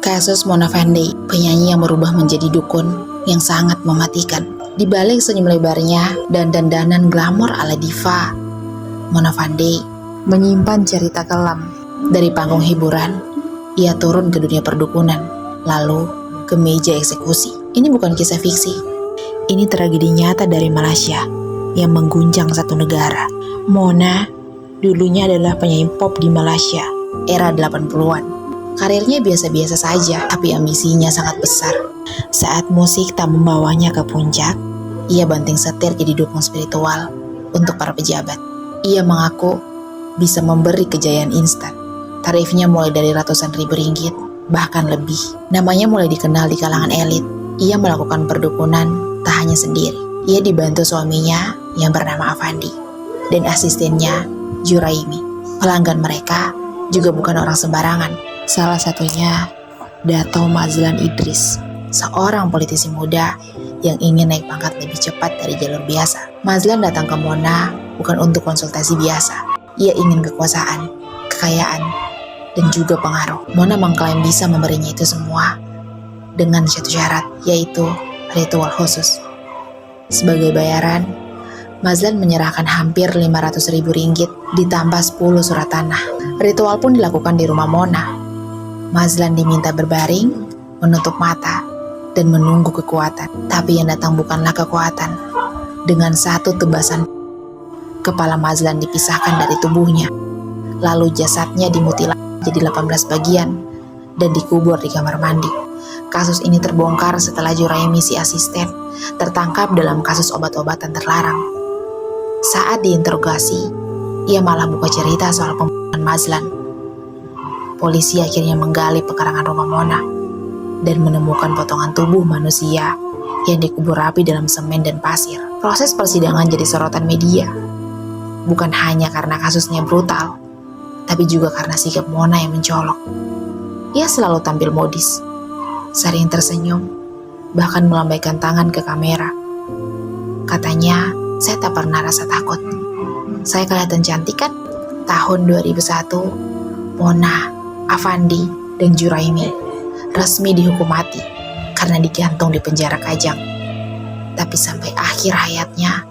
Kasus Mona Fandey, penyanyi yang berubah menjadi dukun yang sangat mematikan. Di balik senyum lebarnya dan dandanan glamor ala diva, Mona Fandey menyimpan cerita kelam. Dari panggung hiburan, ia turun ke dunia perdukunan, lalu ke meja eksekusi. Ini bukan kisah fiksi. Ini tragedi nyata dari Malaysia yang mengguncang satu negara. Mona dulunya adalah penyanyi pop di Malaysia era 80-an. Karirnya biasa-biasa saja, tapi ambisinya sangat besar. Saat musik tak membawanya ke puncak, ia banting setir jadi dukun spiritual untuk para pejabat. Ia mengaku bisa memberi kejayaan instan. Tarifnya mulai dari ratusan ribu ringgit, bahkan lebih. Namanya mulai dikenal di kalangan elit. Ia melakukan perdukunan tak hanya sendiri. Ia dibantu suaminya yang bernama Afandi dan asistennya Juraimi. Pelanggan mereka juga bukan orang sembarangan. Salah satunya Dato' Mazlan Idris, seorang politisi muda yang ingin naik pangkat lebih cepat dari jalur biasa. Mazlan datang ke Mona bukan untuk konsultasi biasa. Ia ingin kekuasaan, kekayaan, dan juga pengaruh. Mona mengklaim bisa memberinya itu semua dengan satu syarat, yaitu ritual khusus. Sebagai bayaran, Mazlan menyerahkan hampir 500 ribu ringgit ditambah 10 surat tanah. Ritual pun dilakukan di rumah Mona. Mazlan diminta berbaring, menutup mata, dan menunggu kekuatan. Tapi yang datang bukanlah kekuatan. Dengan satu tebasan, kepala Mazlan dipisahkan dari tubuhnya. Lalu jasadnya dimutilasi jadi 18 bagian dan dikubur di kamar mandi. Kasus ini terbongkar setelah Juraimi, si asisten, tertangkap dalam kasus obat-obatan terlarang. Saat diinterogasi, ia malah buka cerita soal pembunuhan Mazlan. Polisi akhirnya menggali pekarangan rumah Mona dan menemukan potongan tubuh manusia yang dikubur rapi dalam semen dan pasir. Proses persidangan jadi sorotan media, bukan hanya karena kasusnya brutal, tapi juga karena sikap Mona yang mencolok. Ia selalu tampil modis, sering tersenyum, bahkan melambaikan tangan ke kamera. Katanya, saya tak pernah rasa takut. Saya kelihatan cantik kan? Tahun 2001, Mona, Afandi, dan Juraimi resmi dihukum mati karena digantung di penjara Kajang. Tapi sampai akhir hayatnya,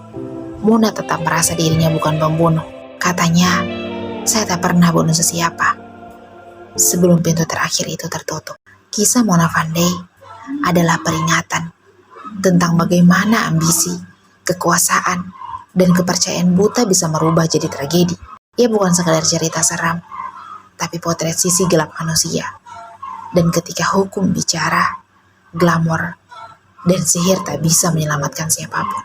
Mona tetap merasa dirinya bukan pembunuh. Katanya, saya tak pernah bunuh sesiapa sebelum pintu terakhir itu tertutup. Kisah Mona Fandey adalah peringatan tentang bagaimana ambisi, kekuasaan, dan kepercayaan buta bisa merubah jadi tragedi. Ia bukan sekadar cerita seram, tapi potret sisi gelap manusia. Dan ketika hukum bicara, glamor dan sihir tak bisa menyelamatkan siapapun.